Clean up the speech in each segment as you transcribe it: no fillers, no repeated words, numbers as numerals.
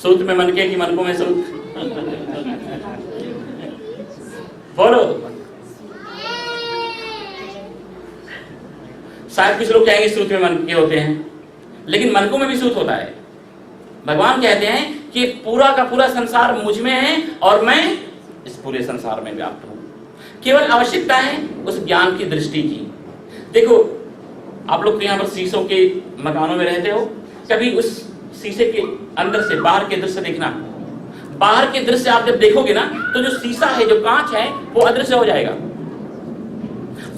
सूत में मन के कि मनकों में सूत। बोलो। शायद कुछ लोग कहेंगे सूत में मन के होते हैं, लेकिन मनकों में भी सूत होता है। भगवान कहते हैं कि पूरा का पूरा संसार मुझ में है और मैं इस पूरे संसार में व्याप्त हूं। केवल आवश्यकता है उस ज्ञान की दृष्टि की। देखो, आप लोग तो यहाँ पर शीशों के मकानों में रहते हो, कभी उस शीशे के अंदर से बाहर के दृश्य देखना। बाहर के दृश्य आप जब देखोगे ना, तो जो शीशा है, जो कांच है, वो अदृश्य हो जाएगा।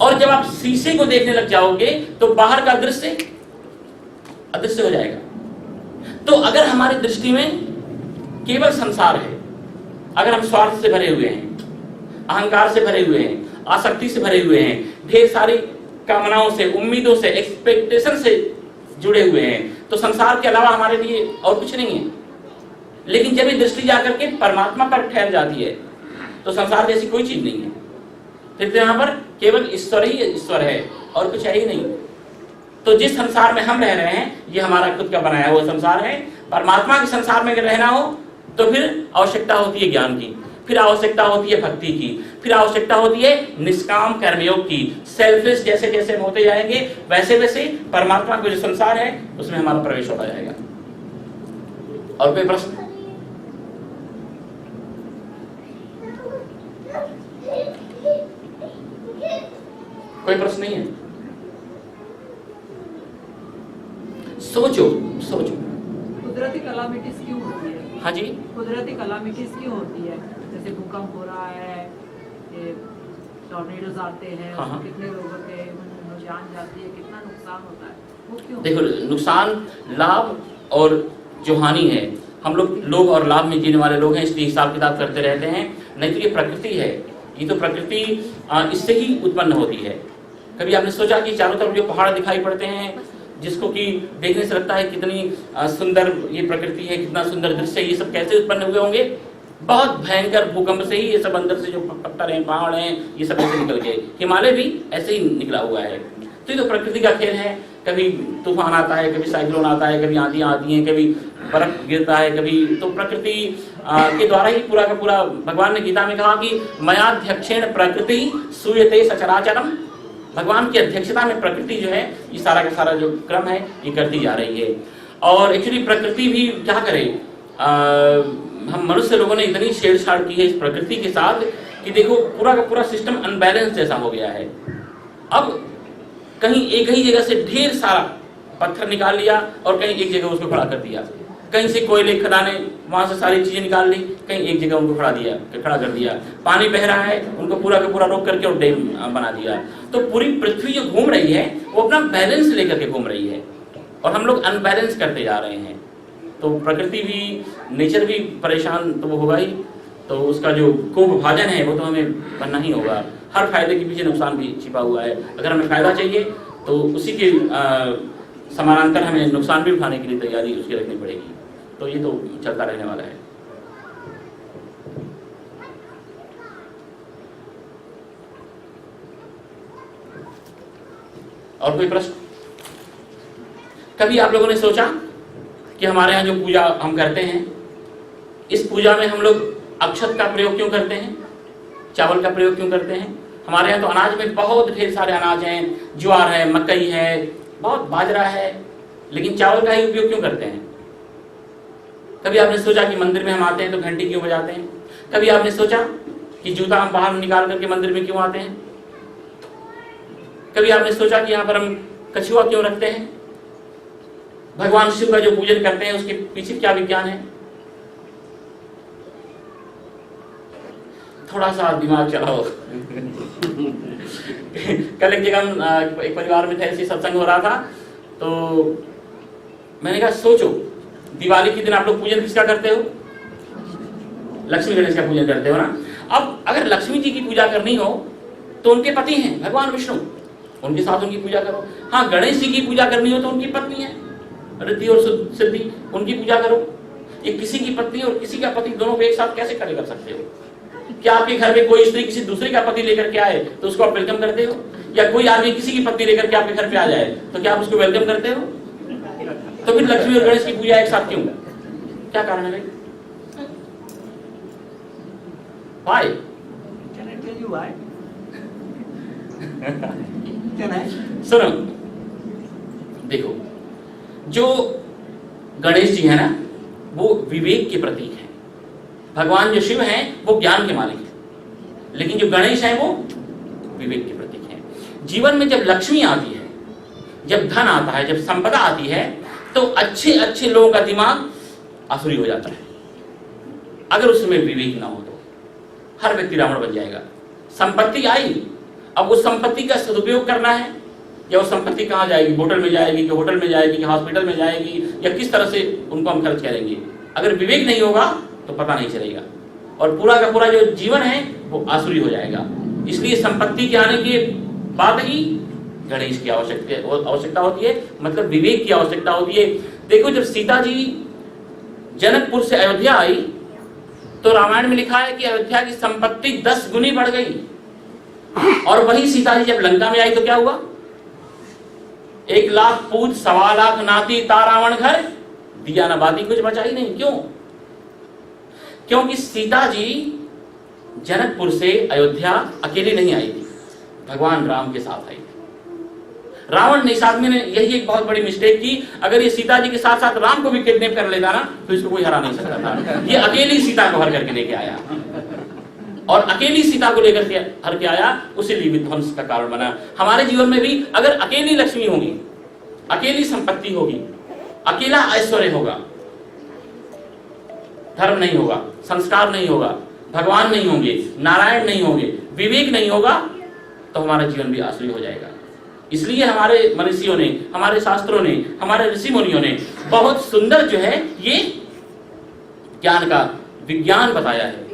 और जब आप शीशे को देखने लग जाओगे तो बाहर का दृश्य अदृश्य हो जाएगा। तो अगर हमारी दृष्टि में केवल संसार है, अगर हम स्वार्थ से भरे हुए हैं, अहंकार से भरे हुए हैं, आसक्ति से भरे हुए हैं, ढेर सारी कामनाओं से, उम्मीदों से, एक्सपेक्टेशन से जुड़े हुए हैं, तो संसार के अलावा हमारे लिए और कुछ नहीं है। लेकिन जब ये दृष्टि जाकर के परमात्मा पर ठहर जाती है तो संसार जैसी कोई चीज नहीं है। फिर तो यहाँ पर केवल ईश्वर ही ईश्वर है और कुछ है ही नहीं। तो जिस संसार में हम रह रहे हैं, ये हमारा खुद का बनाया हुआ संसार है। परमात्मा के संसार में अगर रहना हो तो फिर आवश्यकता होती है ज्ञान की, फिर आवश्यकता होती है भक्ति की, फिर आवश्यकता होती है निष्काम कर्मयोग की। सेल्फलेस जैसे जैसे हम होते जाएंगे, वैसे वैसे परमात्मा का जो संसार है उसमें हमारा प्रवेश होता जाएगा। और कोई प्रश्न? कोई प्रश्न नहीं है? सोचो सोचो। कुदरती कलामिटीज क्यों होती है? हाँ जी, कुदरती कलामिटीज क्यों होती है? जैसे भूकंप हो रहा है, ये टॉर्नेडोज आते हैं, हाँ। कितने लोगों के जान जाती है, कितना नुकसान होता है, वो क्यों? देखो, नुकसान, लाभ और जो हानि है, हम लोग और लाभ में जीने वाले लोग हैं, इसलिए हिसाब किताब करते रहते हैं। नहीं तो ये प्रकृति है, ये तो प्रकृति इससे ही उत्पन्न होती है। कभी आपने सोचा कि चारों तरफ जो पहाड़ दिखाई पड़ते हैं, जिसको कि देखने से लगता है कितनी सुंदर ये प्रकृति है, कितना सुंदर दृश्य है, ये सब कैसे उत्पन्न हुए होंगे? बहुत भयंकर भूकंप से ही ये सब अंदर से जो पत्थर हैं, पहाड़ हैं, ये सब ऐसे निकल गए। हिमालय भी ऐसे ही निकला हुआ है। तो ये तो प्रकृति का खेल है। कभी तूफान आता है, कभी साइक्लोन आता है, कभी आंधियां आती हैं, कभी बर्फ गिरता है, कभी तो प्रकृति के द्वारा ही पूरा का पूरा। भगवान ने गीता में कहा कि मयाध्यक्षेण प्रकृति सूयते सचराचरम। भगवान की अध्यक्षता में प्रकृति जो है, ये सारा का सारा जो क्रम है, ये करती जा रही है। और एक्चुअली प्रकृति भी क्या करे, हम मनुष्य लोगों ने इतनी छेड़छाड़ की है इस प्रकृति के साथ कि देखो पूरा का पूरा सिस्टम अनबैलेंस जैसा हो गया है। अब कहीं एक ही जगह से ढेर सारा पत्थर निकाल लिया और कहीं एक जगह उसको खड़ा कर दिया। कहीं से कोयले खदाने, वहां से सारी चीजें निकाल ली, कहीं एक जगह उनको खड़ा कर दिया। पानी बह रहा है, उनको पूरा का पूरा रोक करके और डैम बना दिया। तो पूरी पृथ्वी जो घूम रही है वो अपना बैलेंस लेकर के घूम रही है और हम लोग अनबैलेंस करते जा रहे हैं। तो प्रकृति भी, नेचर भी परेशान तो वो होगा ही। तो उसका जो को-विभाजन है वो तो हमें बनना ही होगा। हर फायदे के पीछे नुकसान भी छिपा हुआ है। अगर हमें फायदा चाहिए तो उसी के समानांतर हमें नुकसान भी उठाने के लिए तैयारी उसकी रखनी पड़ेगी। तो ये तो चलता रहने वाला है। और कोई प्रश्न? कभी आप लोगों ने सोचा कि हमारे यहाँ जो पूजा हम करते हैं, इस पूजा में हम लोग अक्षत का प्रयोग क्यों करते हैं, चावल का प्रयोग क्यों करते हैं? हमारे यहाँ तो अनाज में बहुत ढेर सारे अनाज हैं, ज्वार है, मकई है, बहुत बाजरा है, लेकिन चावल का ही उपयोग क्यों करते हैं? कभी आपने सोचा कि मंदिर में हम आते हैं तो घंटी क्यों बजाते हैं? कभी आपने सोचा कि जूता हम बाहर निकाल करके मंदिर में क्यों आते हैं? कभी आपने सोचा कि यहाँ पर हम कछुआ क्यों रखते हैं? भगवान शिव का जो पूजन करते हैं उसके पीछे क्या विज्ञान है? थोड़ा सा दिमाग चलाओ। कल एक जगह एक परिवार में थे, ऐसे सत्संग हो रहा था, तो मैंने कहा सोचो, दिवाली के दिन आप लोग पूजन किसका करते हो? लक्ष्मी गणेश का पूजन करते हो ना। अब अगर लक्ष्मी जी की पूजा करनी हो तो उनके पति हैं भगवान विष्णु, उनके साथ उनकी पूजा करो। हाँ, गणेश जी की पूजा करनी हो तो उनकी पत्नी है रिद्धि और सिद्धि, उनकी पूजा करो। ये किसी की पत्नी और किसी का पति दोनों को एक साथ कैसे खड़े कर सकते हो? क्या आपके घर में कोई स्त्री किसी दूसरे का पति लेकर के आए तो उसको आप वेलकम करते हो? या कोई आदमी किसी की पत्नी लेकर के आपके घर पे आ जाए तो क्या आप उसको वेलकम करते हो? तो फिर लक्ष्मी और गणेश की पूजा एक साथ क्यों? क्या कारण है भाई? Why? Can I tell you why? Can I? सुनो, देखो, जो गणेश जी है ना, वो विवेक के प्रतीक है। भगवान जो शिव हैं वो ज्ञान के मालिक हैं, लेकिन जो गणेश हैं वो विवेक के प्रतीक हैं। जीवन में जब लक्ष्मी आती है, जब धन आता है, जब संपदा आती है, तो अच्छे अच्छे लोगों का दिमाग आसुरी हो जाता है। अगर उसमें विवेक ना हो तो हर व्यक्ति रावण बन जाएगा। संपत्ति आई, अब उस संपत्ति का सदुपयोग करना है, या वो संपत्ति कहाँ जाएगी, होटल में जाएगी कि होटल में जाएगी कि हॉस्पिटल में जाएगी, या किस तरह से उनको हम खर्च करेंगे। अगर विवेक नहीं होगा तो पता नहीं चलेगा, और पूरा का पूरा जो जीवन है वो आसुरी हो जाएगा। इसलिए संपत्ति के आने के बाद ही गणेश की आवश्यकता होती है, मतलब विवेक की आवश्यकता होती है। देखो, जब सीता जी जनकपुर से अयोध्या आई तो रामायण में लिखा है कि अयोध्या की संपत्ति 10 गुनी बढ़ गई, और वही सीता जी जब लंका में आई तो क्या हुआ? 1 लाख पूत 1.25 लाख नाती ता रावण घर, दिया न बाती कुछ बचा ही नहीं। क्यों? क्योंकि सीता जी जनकपुर से अयोध्या अकेली नहीं आई थी, भगवान राम के साथ आई थी। रावण ने, इस आदमी ने यही एक बहुत बड़ी मिस्टेक की। अगर ये सीता जी के साथ साथ राम को भी किडनैप कर लेता ना तो इसको कोई हरा नहीं सकता था। ये अकेली सीता को हर करके लेके आया, और अकेली सीता को लेकर के हर के आया, उसी लिए विध्वंस का कारण बना। हमारे जीवन में भी अगर अकेली लक्ष्मी होगी, अकेली संपत्ति होगी, अकेला ऐश्वर्य होगा, धर्म नहीं होगा, संस्कार नहीं होगा, भगवान नहीं होंगे, नारायण नहीं होंगे, विवेक नहीं होगा, तो हमारा जीवन भी आसुरी हो जाएगा। इसलिए हमारे मनीषियों ने, हमारे शास्त्रों ने, हमारे ऋषि मुनियों ने बहुत सुंदर जो है ये ज्ञान का विज्ञान बताया है।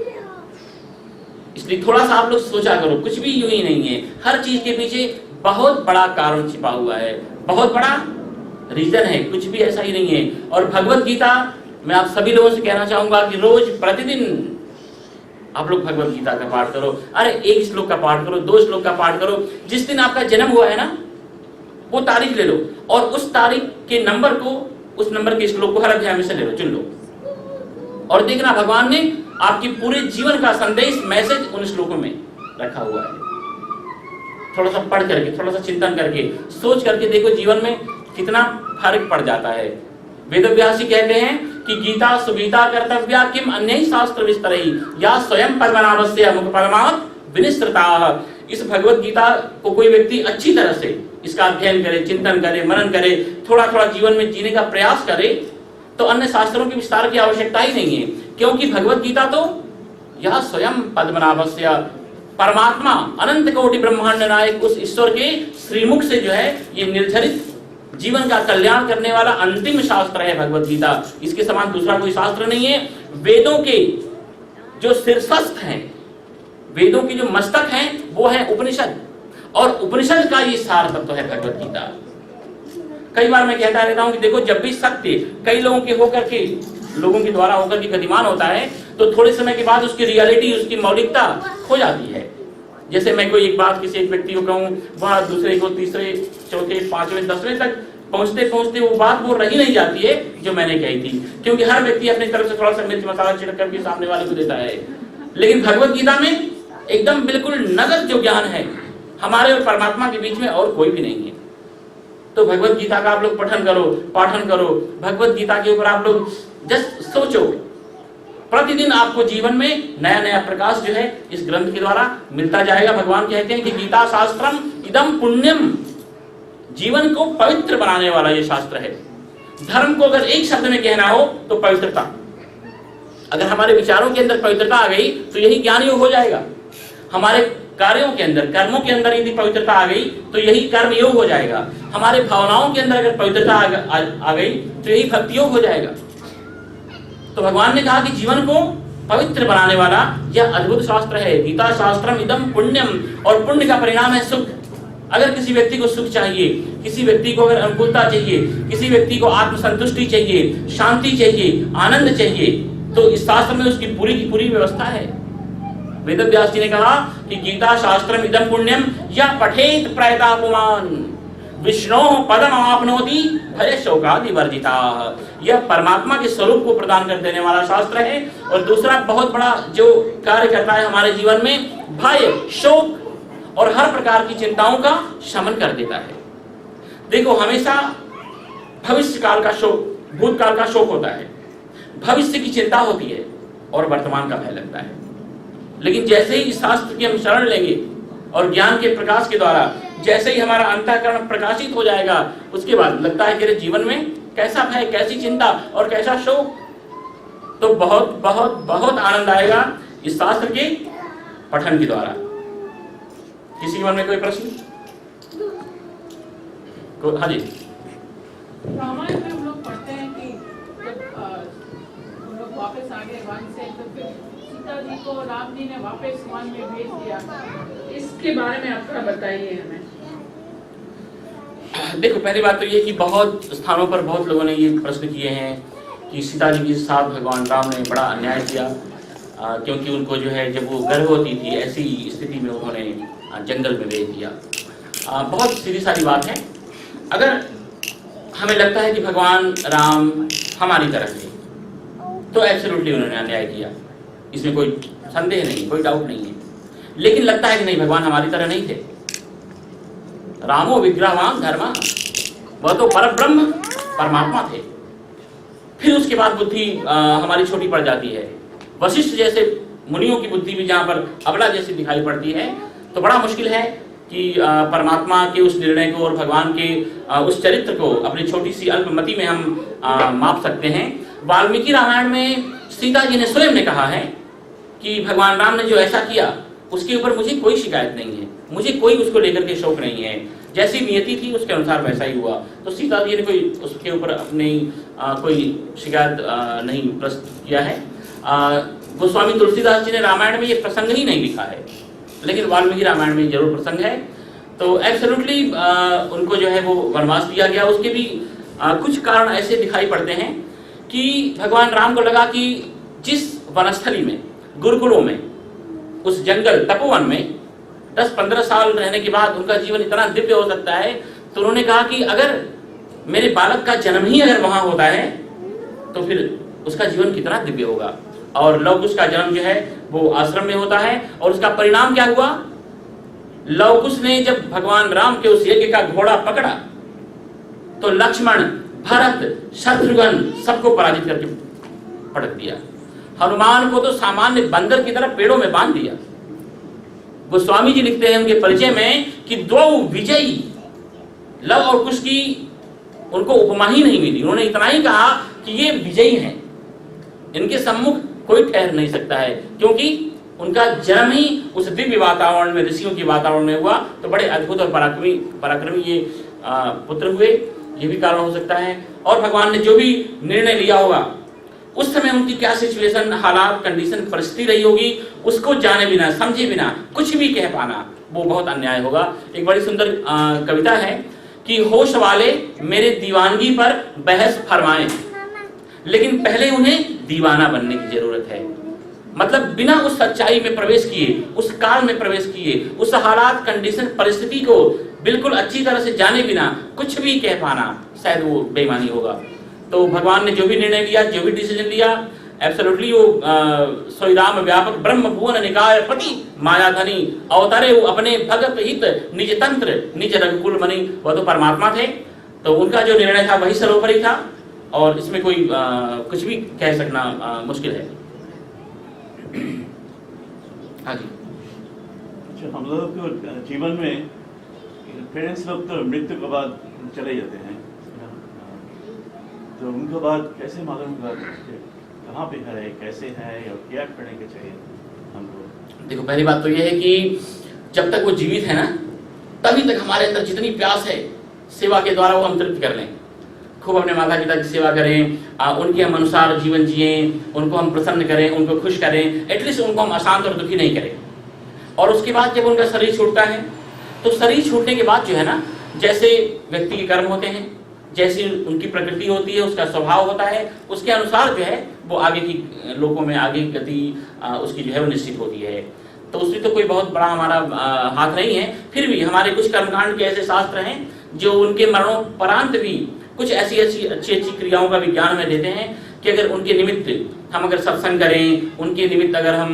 इसलिए थोड़ा सा आप लोग सोचा करो, कुछ भी यूं ही नहीं है, हर चीज के पीछे बहुत बड़ा कारण छिपा हुआ है, बहुत बड़ा रीजन है, कुछ भी ऐसा ही नहीं है। और भगवत गीता मैं आप सभी लोगों से कहना चाहूंगा कि रोज प्रतिदिन आप लोग भगवत गीता का पाठ करो। अरे 1 श्लोक का पाठ करो, 2 श्लोक का पाठ करो। जिस दिन आपका जन्म हुआ है ना, वो तारीख ले लो, और उस तारीख के नंबर को, उस नंबर के श्लोक को हर अध्याय में से ले लो, चुन लो, और देखना भगवान ने आपकी पूरे जीवन का संदेश, मैसेज उन श्लोकों में रखा हुआ है। थोड़ा सा पढ़ करके, थोड़ा सा चिंतन करके, सोच करके देखो जीवन में कितना फर्क पड़ जाता है। वेदव्यास जी कहते हैं कि गीता सुगीता कर्तव्या किम अन्य शास्त्र विस्तरहि या स्वयं पद्मनाभस्य मुख पद्मात् विनिसृताः। इस भगवत गीता को कोई व्यक्ति अच्छी तरह से इसका अध्ययन करे, चिंतन करे, मनन करे, थोड़ा थोड़ा जीवन में जीने का प्रयास करे, तो अन्य शास्त्रों के विस्तार की आवश्यकता ही नहीं है। क्योंकि भगवत गीता तो यह स्वयं पद्मनाभस्य, परमात्मा अनंत कोटि ब्रह्मांड नायक उस ईश्वर के श्रीमुख से जो है ये निर्धारित जीवन का कल्याण करने वाला अंतिम शास्त्र है भगवत गीता। इसके समान दूसरा कोई शास्त्र नहीं है। वेदों के जो शीर्षस्थ हैं, वेदों के जो मस्तक हैं, वो है उपनिषद, और उपनिषद का ये सार तत्व है भगवत गीता। कई बार मैं कहता रहता हूं कि देखो, जब भी सत्य कई लोगों के होकर के, लोगों के द्वारा होकर के गतिमान होता है, तो थोड़े समय के बाद उसकी रियलिटी, उसकी मौलिकता खो जाती है। जैसे मैं कोई एक बात किसी एक व्यक्ति को कहूं, वह दूसरे को, तीसरे, चौथे, 5वें, 10वें तक पहुंचते पहुंचते वो बात वो रही नहीं जाती है जो मैंने कही थी, क्योंकि हर व्यक्ति अपनी तरफ से थोड़ा सा मिर्च मसाला छिड़क करके सामने वाले को देता है। लेकिन भगवत गीता में एकदम बिल्कुल नगद जो ज्ञान है, हमारे और परमात्मा के बीच में और कोई भी नहीं है। तो भगवत गीता का आप लोग पठन करो, पाठन करो, भगवत गीता के ऊपर आप लोग जस्ट सोचो। प्रतिदिन आपको जीवन में नया नया प्रकाश जो है इस ग्रंथ के द्वारा मिलता जाएगा। भगवान कहते हैं कि गीता शास्त्रम इदम पुण्यम, जीवन को पवित्र बनाने वाला ये शास्त्र है। धर्म को अगर एक शब्द में कहना हो तो पवित्रता। अगर हमारे विचारों के अंदर पवित्रता आ गई तो यही ज्ञान योग हो जाएगा। हमारे कार्यों के अंदर, कर्मों के अंदर यदि पवित्रता आ गई तो यही कर्म योग हो जाएगा। हमारे भावनाओं के अंदर अगर पवित्रता आ गई तो यही भक्ति योग हो जाएगा। तो भगवान ने कहा कि जीवन को पवित्र बनाने वाला यह अद्भुत शास्त्र है। गीता शास्त्रम इदम पुण्यम, और पुण्य का परिणाम है सुख। अगर किसी व्यक्ति को सुख चाहिए, किसी व्यक्ति को अगर अनुकूलता चाहिए, किसी व्यक्ति को आत्मसंतुष्टि चाहिए, शांति चाहिए, आनंद चाहिए, तो इस शास्त्र में उसकी पूरी की पूरी व्यवस्था है। वेदव्यास जी ने कहा कि गीता शास्त्रम इदम पुण्यम या पठेत प्रयता पुमान, विष्णु पदम आपनोति भय शोकादि वर्जिता। यह परमात्मा के स्वरूप को प्रदान कर देने वाला शास्त्र है। और दूसरा बहुत बड़ा जो कार्य करता है हमारे जीवन में, भय शोक और हर प्रकार की चिंताओं का शमन कर देता है। देखो, हमेशा भविष्य काल का शोक, भूतकाल का शोक होता है, भविष्य की चिंता होती है और वर्तमान का भय लगता है। लेकिन जैसे ही इस शास्त्र की हम शरण लेंगे और ज्ञान के प्रकाश के द्वारा जैसे ही हमारा अंतःकरण प्रकाशित हो जाएगा, उसके बाद लगता है कि मेरे जीवन में कैसा भय, कैसी चिंता और कैसा शोक। तो बहुत बहुत बहुत आनंद आएगा इस शास्त्र के पठन के द्वारा। किसी के मन में कोई प्रश्न? हाँ जी। रामायण में हम लोग पढ़ते हैं कि जब हम लोग वापस आ गए वन से, तो फिर सीता जी को राम जी ने वापस वन में भेज दिया। इसके बारे में आप थोड़ा बताइए हमें। देखो, पहली बात तो ये कि बहुत स्थानों पर बहुत लोगों ने ये प्रश्न किए हैं कि सीता जी के साथ भगवान राम ने बड़ा अन्याय किया, क्योंकि उनको जो है जब वो गर्भवती थी ऐसी स्थिति में उन्होंने जंगल में भेज दिया। बहुत सीधी सारी बात है। अगर हमें लगता है कि भगवान राम हमारी तरह थे, तो एब्सोल्युटली उन्होंने अन्याय किया, इसमें कोई संदेह नहीं, कोई डाउट नहीं है। लेकिन लगता है कि नहीं, भगवान हमारी तरह नहीं थे। रामो विग्रहवान धर्मा, वह तो परब्रह्म परमात्मा थे। फिर उसके बाद बुद्धि हमारी छोटी पड़ जाती है। वशिष्ठ जैसे मुनियों की बुद्धि भी जहाँ पर अबला जैसी दिखाई पड़ती है, तो बड़ा मुश्किल है कि परमात्मा के उस निर्णय को और भगवान के उस चरित्र को अपनी छोटी सी अल्पमति में हम माप सकते हैं। वाल्मीकि रामायण में सीता जी ने स्वयं ने कहा है कि भगवान राम ने जो ऐसा किया उसके ऊपर मुझे कोई शिकायत नहीं है, मुझे कोई उसको लेकर के शौक नहीं है, जैसी नियति थी उसके अनुसार वैसा ही हुआ। तो सीता जी ने कोई उसके ऊपर अपनी कोई शिकायत नहीं प्रस्तुत किया है। गोस्वामी तुलसीदास जी ने रामायण में ये प्रसंग ही नहीं लिखा है, लेकिन वाल्मीकि रामायण में जरूर प्रसंग है। तो एब्सोल्युटली उनको जो है वो वनवास दिया गया। उसके भी कुछ कारण ऐसे दिखाई पड़ते हैं कि भगवान राम को लगा कि जिस वनस्थली में, गुरुकुलों में, उस जंगल तपोवन में 10-15 साल रहने के बाद उनका जीवन इतना दिव्य हो सकता है, तो उन्होंने कहा कि अगर मेरे बालक का जन्म ही अगर वहां होता है तो फिर उसका जीवन कितना दिव्य होगा। और लवकुश का जन्म जो है वो आश्रम में होता है, और उसका परिणाम क्या हुआ? लवकुश ने जब भगवान राम के उस यज्ञ का घोड़ा पकड़ा तो लक्ष्मण, भरत, शत्रुघ्न सबको पराजित करके पटक दिया। हनुमान को तो सामान्य बंदर की तरह पेड़ों में बांध दिया। गोस्वामी जी लिखते हैं उनके परिचय में कि दो विजयी, लव और कुश की उनको उपमा ही नहीं मिली। उन्होंने इतना ही कहा कि ये विजयी हैं, इनके सम्मुख कोई ठहर नहीं सकता है, क्योंकि उनका जन्म ही उस दिव्य वातावरण में, ऋषियों के वातावरण में हुआ। तो बड़े अद्भुत और पराक्रमी ये पुत्र हुए, ये भी कारण हो सकता है। और भगवान ने जो भी निर्णय लिया होगा उस समय उनकी क्या सिचुएशन, हालात, कंडीशन, परिस्थिति रही होगी, उसको जाने बिना, समझे बिना कुछ भी कह पाना वो बहुत अन्याय होगा। एक बड़ी सुंदर कविता है कि होश वाले मेरे दीवानगी पर बहस फरमाएं, लेकिन पहले उन्हें दीवाना बनने की जरूरत है। मतलब बिना उस सच्चाई में प्रवेश किए, उस काल में प्रवेश किए, उस हालात, कंडीशन, परिस्थिति को बिल्कुल अच्छी तरह से जाने बिना कुछ भी कह पाना शायद वो बेईमानी होगा। तो भगवान ने जो भी निर्णय लिया, जो भी डिसीजन लिया, एब्सोल्युटली वो सोई राम व्यापक ब्रह्म भुवन निकाय पति मायाधनी अवतारे वो अपने भगत हित निज तंत्र निज रघुकुल मणि, वह तो परमात्मा थे। तो उनका जो निर्णय था वही सर्वोपरि था, और इसमें कोई कुछ भी कह सकना मुश्किल है। हाँ जी। अच्छा, हम लोग को जीवन में पेरेंट्स लोग तो मृत्यु के बाद चले जाते हैं, तो उनके बाद कैसे मालूम होगा कहाँ पे है, कैसे है, और क्या करने के चाहिए हमको? देखो, पहली बात तो ये है कि जब तक वो जीवित है ना, तभी तक हमारे अंदर जितनी प्यास है सेवा के द्वारा वो हम तृप्त कर लें। खूब अपने माता पिता की सेवा करें, उनके हम अनुसार जीवन जिएं, उनको हम प्रसन्न करें, उनको खुश करें, एटलीस्ट उनको हम अशांत और दुखी नहीं करें। और उसके बाद जब उनका शरीर छूटता है, तो शरीर छूटने के बाद जो है ना, जैसे व्यक्ति के कर्म होते हैं, जैसी उनकी प्रकृति होती है, उसका स्वभाव होता है, उसके अनुसार जो है वो आगे की लोगों में आगे की गति उसकी जो है वो निश्चित होती है। तो उसमें तो कोई बहुत बड़ा हमारा हाथ नहीं है। फिर भी हमारे कुछ कर्मकांड के ऐसे शास्त्र हैं जो उनके मरणोपरांत भी कुछ ऐसी ऐसी अच्छी अच्छी क्रियाओं का विज्ञान हमें देते हैं कि अगर उनके निमित्त हम अगर सत्संग करें, उनके निमित्त अगर हम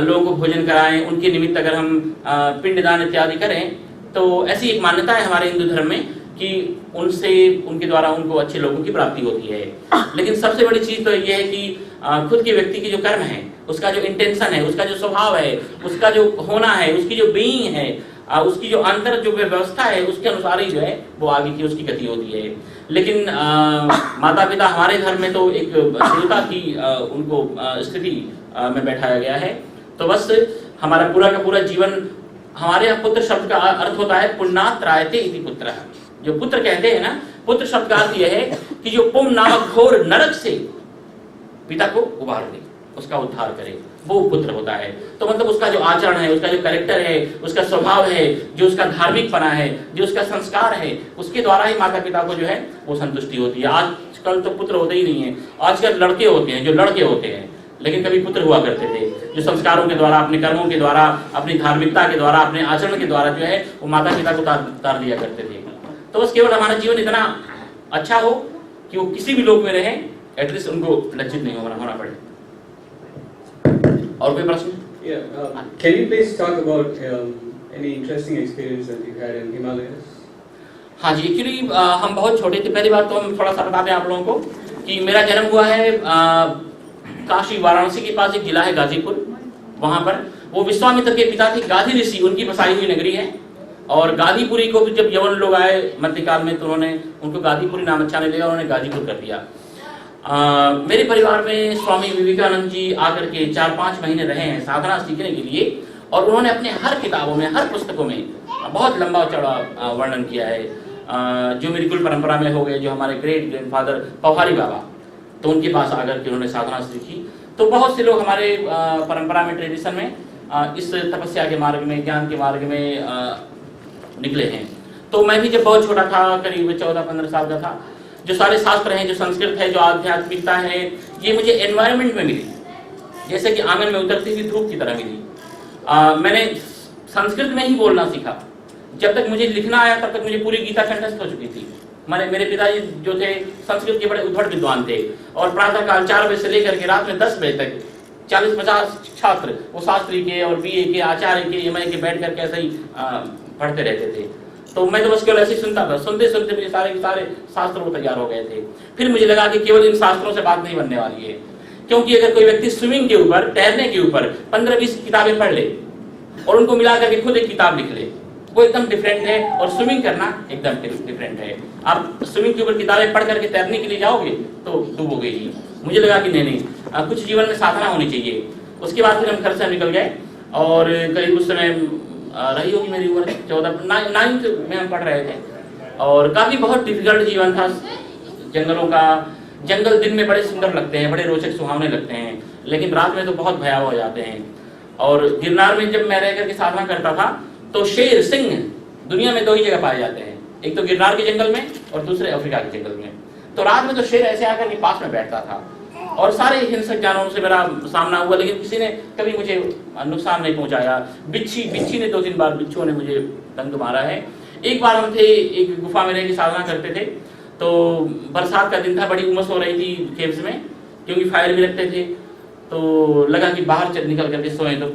लोगों को भोजन कराएं, उनके निमित्त अगर हम पिंडदान इत्यादि करें, तो ऐसी एक मान्यता है हमारे हिंदू धर्म में कि उनसे उनके द्वारा उनको अच्छे लोगों की प्राप्ति होती है। लेकिन सबसे बड़ी चीज़ तो ये है कि खुद के व्यक्ति की जो कर्म है, उसका जो इंटेंशन है, उसका जो स्वभाव है, उसका जो होना है, उसकी जो बीइंग है, उसकी जो अंतर जो व्यवस्था है, उसके अनुसार ही जो है वो आगे की उसकी गति होती है। लेकिन माता पिता हमारे धर्म में तो एक देवता की उनको स्थिति में बैठाया गया है। तो बस हमारा पूरा का पूरा जीवन, हमारे यहाँ पुत्र शब्द का अर्थ होता है पुण्णात् त्रायते इति पुत्रः। जो पुत्र कहते हैं ना, पुत्र शब्द का अर्थ यह है कि जो पुण्य नामक घोर नरक से पिता को उबार दे, उसका उद्धार करे, वो पुत्र होता है। तो मतलब उसका जो आचरण है, उसका जो कैरेक्टर है, उसका स्वभाव है, जो उसका धार्मिकपना है, जो उसका संस्कार है, उसके द्वारा ही माता पिता को जो है वो संतुष्टि होती है। आजकल तो पुत्र होते ही नहीं है, आजकल लड़के होते हैं, जो लड़के होते हैं, लेकिन कभी पुत्र हुआ करते थे, जो संस्कारों के द्वारा, अपने कर्मों के द्वारा, अपनी धार्मिकता के द्वारा, अपने आचरण के द्वारा जो है वो माता पिता को तार दिया करते थे। तो बस केवल हमारा जीवन इतना अच्छा हो कि वो किसी भी लोक में रहे, एटलीस्ट उनको लज्जित नहीं होना पड़े। और कोई प्रश्न? Can you please talk about any interesting experience that you had in Himalayas? हाँ जी, एक्चुअली हम बहुत छोटे थे। पहली बात तो हम थोड़ा सा बता दें आप लोगों को कि मेरा जन्म हुआ है काशी वाराणसी के पास एक जिला है गाजीपुर, वहाँ पर वो विश्वामित्र के पिता थे गाधी ऋषि, उनकी बसाई हुई नगरी है। और गाजीपुरी को भी जब यवन लोग आए मध्यकाल में तो उन्होंने उनको गाजीपुरी नाम अच्छा नहीं लगा, उन्होंने गाजीपुर कर दिया। मेरे परिवार में स्वामी विवेकानंद जी आकर के 4-5 महीने रहे हैं साधना सीखने के लिए, और उन्होंने अपने हर किताबों में, हर पुस्तकों में बहुत लंबा चौड़ा वर्णन किया है। जो मेरी कुल परंपरा में हो गए, जो हमारे ग्रेट ग्रैंडफादर पौहारी बाबा, तो उनके पास आकर के उन्होंने साधना सीखी। तो बहुत से लोग हमारे परंपरा में, ट्रेडिशन में इस तपस्या के मार्ग में, ज्ञान के मार्ग में निकले हैं। तो मैं भी जब बहुत छोटा था, करीब 14-15 साल का था, जो सारे शास्त्र हैं, जो संस्कृत है, जो आध्यात्मिकता है, ये मुझे एनवायरनमेंट में मिली, जैसे कि आंगन में उतरती हुई धूप की तरह मिली। मैंने संस्कृत में ही बोलना सीखा। जब तक मुझे लिखना आया तब तक मुझे पूरी गीता कंठस्थ हो चुकी थी। मेरे पिताजी जो थे संस्कृत के बड़े उद्भट विद्वान थे, और प्रातःकाल 4 बजे से लेकर के रात में 10 बजे तक 40-50 छात्र वो शास्त्री के और बीए के, आचार्य के, एमए के बैठ करके ऐसे ही पढ़ते रहते थे। तो मैं तो बस केवल ऐसे ही सुनता था। सुनते सुनते मेरे सारे के सारे शास्त्र वो तैयार हो गए थे। फिर मुझे लगा कि केवल इन शास्त्रों से बात नहीं बनने वाली है, क्योंकि अगर कोई व्यक्ति स्विमिंग के ऊपर, तैरने के ऊपर 15-20 किताबें पढ़ ले और उनको मिला करके खुद एक किताब लिख ले, वो एकदम डिफरेंट है, और स्विमिंग करना एकदम डिफरेंट है। आप स्विमिंग के ऊपर किताबें पढ़ करके तैरने के लिए जाओगे तो डूबोगे ही। मुझे लगा कि नहीं, कुछ जीवन में साधना होनी चाहिए। उसके बाद फिर हम घर से निकल गए, और करीब उस समय रही होगी मेरी उम्र 9th में हम पढ़ रहे थे, और काफ़ी बहुत डिफिकल्ट जीवन था जंगलों का। जंगल दिन में बड़े सुंदर लगते हैं, बड़े रोचक सुहावने लगते हैं, लेकिन रात में तो बहुत भयावह हो जाते हैं। और गिरनार में जब मैं रह करके साधना करता था तो शेर, सिंह दुनिया में 2 ही जगह पाए जाते हैं, एक तो गिरनार के जंगल में और दूसरे अफ्रीका के जंगल में। तो रात में तो शेर ऐसे आकर के पास में बैठता था, और सारे हिंसक जानवरों से मेरा सामना हुआ, लेकिन किसी ने कभी मुझे नुकसान नहीं पहुंचाया। बिच्छी ने 2-3 बार, बिच्छुओं ने मुझे डंक मारा है। एक बार हम थे एक गुफा में रह के साधना करते थे, तो बरसात का दिन था, बड़ी उमस हो रही थी केव्स में, क्योंकि फायर भी रखते थे। तो लगा कि बाहर निकल करके सोए, तो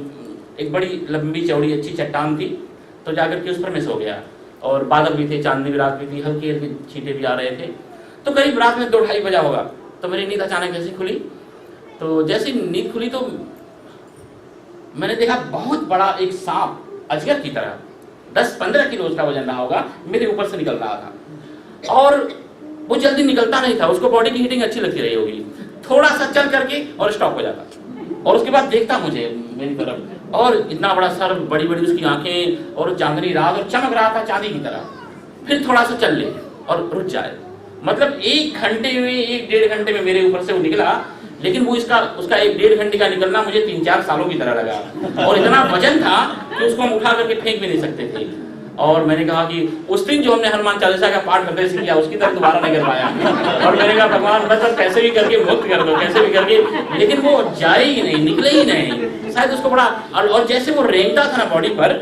एक बड़ी लंबी चौड़ी अच्छी चट्टान थी, तो जाकर के उस पर मैं सो गया। और बादल भी थे, चांदनी भी रात भी थी, हल्की हल्की छींटे भी आ रहे थे। तो करीब रात में 2-2:30 बजा होगा, तो मेरी नींद अचानक ऐसी खुली। तो जैसे नींद खुली तो मैंने देखा बहुत बड़ा एक सांप अजगर की तरह 10-15 किलो उसका वजन रहा होगा, मेरे ऊपर से निकल रहा था। और वो जल्दी निकलता नहीं था, उसको बॉडी की हीटिंग अच्छी लगती रही होगी। थोड़ा सा चल करके और स्टॉप हो जाता, और उसके बाद देखता मुझे मेरी तरफ, और इतना बड़ा सर, बड़ी बड़ी उसकी आंखें, और चांदनी रात, और चमक रहा था चांदी की तरह। फिर थोड़ा सा चल ले और रुक जाए। मतलब 1 घंटे में, 1-1.5 घंटे में मेरे ऊपर से वो निकला, लेकिन वो उसका 1.5 घंटे का निकलना मुझे 3-4 सालों की तरह लगा। और इतना वजन था कि उसको हम उठा करके फेंक भी नहीं सकते थे। और मैंने कहा कि उस दिन जो हमने हनुमान चालीसा का पाठ करते से किया, उसकी तरह दोबारा नहीं कर पाया। और मैंने कहा भगवान मतलब कैसे भी करके मुक्त कर दो, कैसे भी करके, लेकिन वो जाए ही नहीं, निकले ही नहीं। शायद उसको बड़ा, और जैसे वो रेंगता था ना बॉडी पर,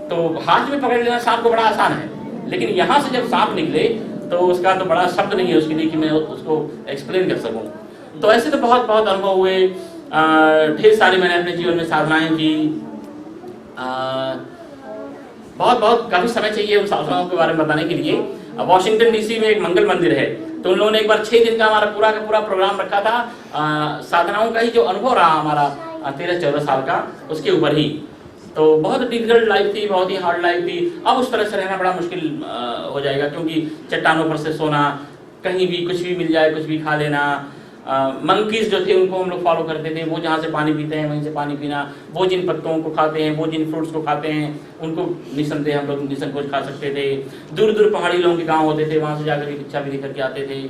तो हाथ में पकड़ लेना सांप को बड़ा आसान है, लेकिन यहाँ से जब सांप निकले तो उसका तो बड़ा शब्द नहीं है उसके लिए कि मैं उसको एक्सप्लेन कर सकूँ। तो ऐसे तो बहुत बहुत अनुभव हुए, ढेर सारी मैंने अपने जीवन में साधनाएं की, बहुत बहुत काफ़ी समय चाहिए उन साधनाओं के बारे में बताने के लिए। वॉशिंगटन डीसी में एक मंगल मंदिर है, तो उन लोगों ने एक बार 6 दिन का हमारा पूरा का पूरा प्रोग्राम रखा था साधनाओं का ही जो अनुभव रहा हमारा 13-14 साल का, उसके ऊपर ही। तो बहुत डिफिकल्ट लाइफ थी, बहुत ही हार्ड लाइफ थी। अब उस तरह से रहना बड़ा मुश्किल हो जाएगा, क्योंकि चट्टानों पर से सोना, कहीं भी कुछ भी मिल जाए कुछ भी खा लेना। मंकीज जो थे उनको हम लोग फॉलो करते थे, वो जहाँ से पानी पीते हैं वहीं से पानी पीना, वो जिन पत्तों को खाते हैं, वो जिन फ्रूट्स को खाते हैं उनको निसंदेह हम लोग निसंकोच खा सकते थे। दूर दूर पहाड़ी लोगों के गांव होते थे, वहाँ से जाकर के भिक्षा भी लेकर के आते थे।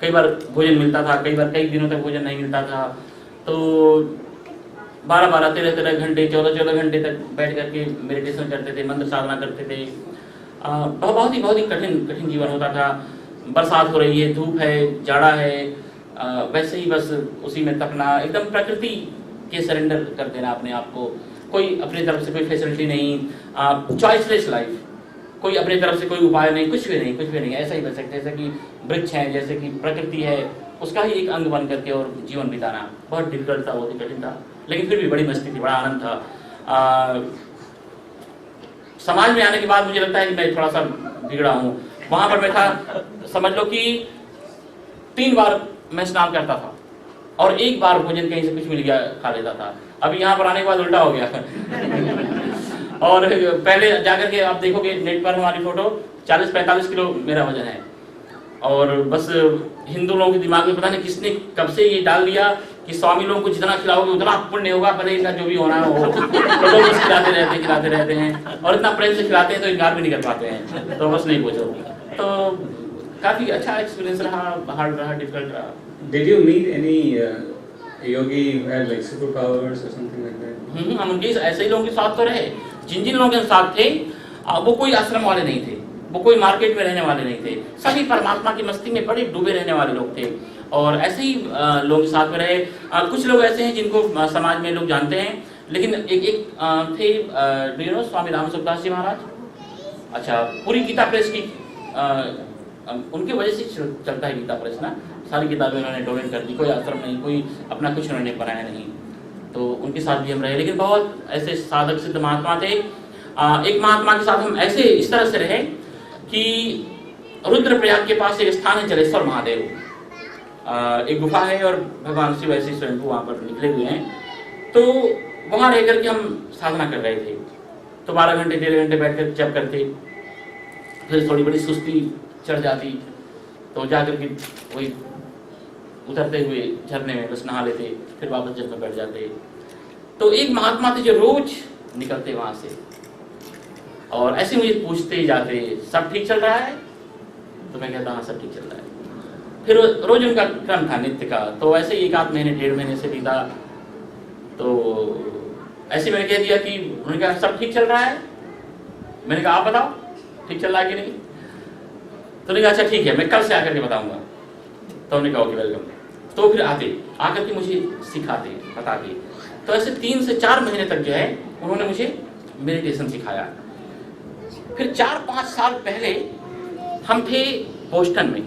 कई बार भोजन मिलता था, कई बार कई दिनों तक भोजन नहीं मिलता था। तो 12-12, 13-13 घंटे, 14-14 घंटे तक बैठ करके मेडिटेशन करते थे, मंत्र साधना करते थे। बहुत ही कठिन जीवन होता था। बरसात हो रही है, धूप है, जाड़ा है, वैसे ही बस उसी में तपना, एकदम प्रकृति के सरेंडर कर देना अपने आप को। कोई अपनी तरफ से कोई फैसिलिटी नहीं, चॉइसलेस लाइफ, कोई अपनी तरफ से कोई उपाय नहीं, कुछ भी नहीं, ऐसा ही बच सकते। जैसे कि वृक्ष है, जैसे कि प्रकृति है, उसका ही एक अंग बन करके और जीवन बिताना बहुत डिफिकल्ट था, बहुत ही कठिन था, लेकिन फिर भी बड़ी मस्ती थी, बड़ा आनंद था। समाज में आने के बाद मुझे लगता है कि मैं थोड़ा सा बिगड़ा हूँ। वहाँ पर मैं था, समझ लो कि 3 बार मैं स्नान करता था और 1 बार भोजन कहीं से कुछ मिल गया खा लेता था। अभी यहाँ पर आने के बाद उल्टा हो गया और पहले जाकर के आप देखोगे नेट पर हमारी फोटो, 40-45 किलो मेरा वजन है। और बस हिंदू लोगों के दिमाग में पता नहीं किसने कब से ये डाल दिया कि स्वामी लोगों को जितना खिलाओगे उतना पुण्य होगा, भले इनका जो भी होना है हो। तो लोग बस खिलाते रहते हैं और इतना प्रेम से खिलाते हैं तो इनकार भी नहीं कर पाते हैं, तो बस नहीं पूछो। तो काफी अच्छा एक्सपीरियंस रहा, हार्ड रहा, डिफिकल्ट रहा। Did you meet any yogi who had like superpowers or something like that? हम उनके ऐसे ही लोगों के साथ तो रहे, जिन लोगों के साथ थे वो कोई आश्रम वाले नहीं थे, वो कोई मार्केट में रहने वाले नहीं थे, सभी परमात्मा की मस्ती में बड़े डूबे रहने वाले लोग थे। और ऐसे ही लोग साथ में रहे। कुछ लोग ऐसे हैं जिनको समाज में लोग जानते हैं, लेकिन एक थे, डू यू नो स्वामी राम सुखदास जी महाराज। अच्छा, पूरी गीता प्रेस की उनकी वजह से चलता है गीता प्रेस ना, सारी किताबें उन्होंने डोनेट कर दी, कोई आश्रम नहीं, कोई अपना कुछ उन्होंने बनाया नहीं। तो उनके साथ भी हम रहे, लेकिन बहुत ऐसे साधक सिद्ध महात्मा थे। एक महात्मा के साथ हम ऐसे इस तरह से रहे कि रुद्रप्रयाग के पास एक स्थान है जलेश्वर महादेव, एक गुफा है और भगवान शिव ऐसे स्वयं वहाँ पर निकले हुए हैं। तो वहाँ रह करके हम साधना कर रहे थे। तो 12 घंटे 13 घंटे बैठ कर जप करते, फिर थोड़ी बड़ी सुस्ती चढ़ जाती तो जाकर के वही उतरते हुए झरने में बस नहा लेते, फिर वापस जब में बैठ जाते। तो एक महात्मा थे जो रोज निकलते वहां से और ऐसे मुझे पूछते ही जाते, सब ठीक चल रहा है? तो मैं कहता हाँ सब ठीक चल रहा है। फिर रोज उनका क्रम था नित्य का। तो ऐसे 1-8 महीने 1.5 महीने से बीता। तो ऐसे मैंने कह दिया कि उन्होंने कहा सब ठीक चल रहा है। मैंने कहा आप बताओ ठीक चल रहा है कि नहीं। तो उन्होंने कहा अच्छा ठीक है, मैं कल से आकर के बताऊंगा। तो उन्होंने कहा ओके वेलकम। तो फिर आकर के मुझे सिखाते, बताते। तो ऐसे 3 से 4 महीने तक जो है उन्होंने मुझे मेडिटेशन सिखाया। फिर 4-5 साल पहले हम थे बोस्टन में,